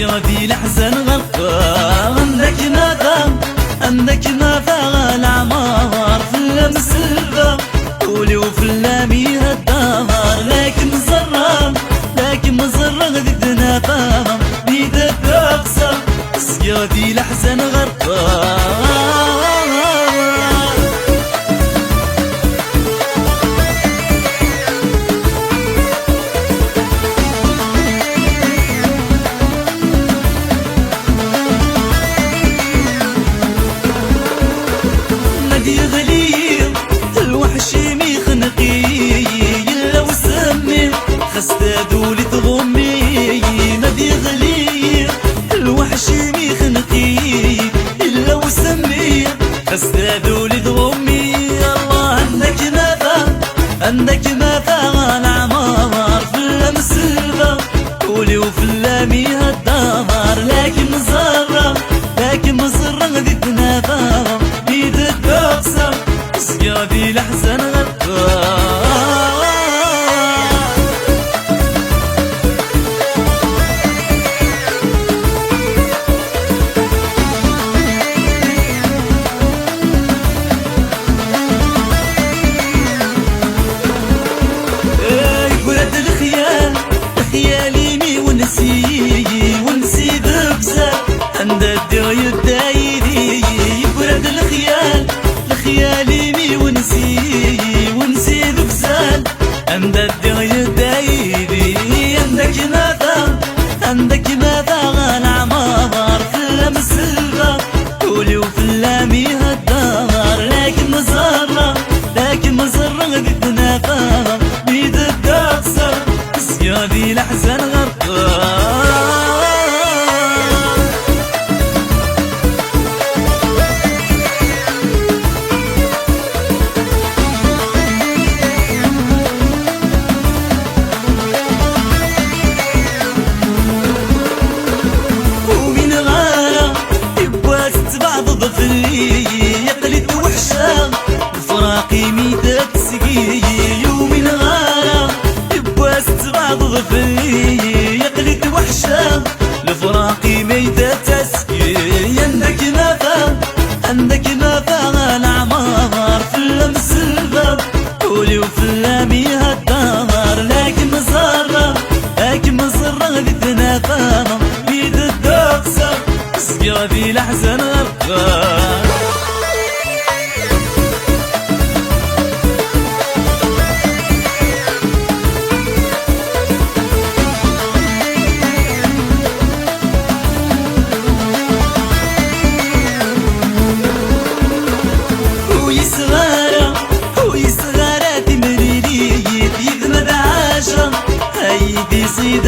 سيادي الأحزان غرقان عندك نافع العمار في المسلبة قولي وفي اللامي الدار لكن مزرق ذدنا فاهم بيدك أقصى سيادي الأحزان غرقان خستادولي تغمي نادي غلي الوحش ميخنقي إلا وسمي خستادولي تغمي الله عندك ما العمار في المسلبة قولي وفي اللامي الدار لكن مزرق ذدنا فاهم بيدك أقصى سيادي الأحزان غرقان خيالي ونسي دبسة عند الدعي الدايري يبرد الخيالي ونسي دبسة عند الدعي الدايري عندك ماذا العمار في المسلبة قولي وفي اللامي الدار لكن مزرق ذدنا فاهم بيدك أقصر سيادي الأحزان غرقان ومن غارة يبغى تتبع ضفري يقلد وحشة الفراقي ميتك سقي ومن غارة يبغى تتبع ضفري يقلد وحشة الفراقي ميتك تسقي عندك ما العمار في المسلبة قولي وفي اللامي الدار لكن مزرق ذدنا فاهم بيدك أقصى سيادي الأحزان غرقان ويصغارات مريليت يذمد عاشا هيدي صيد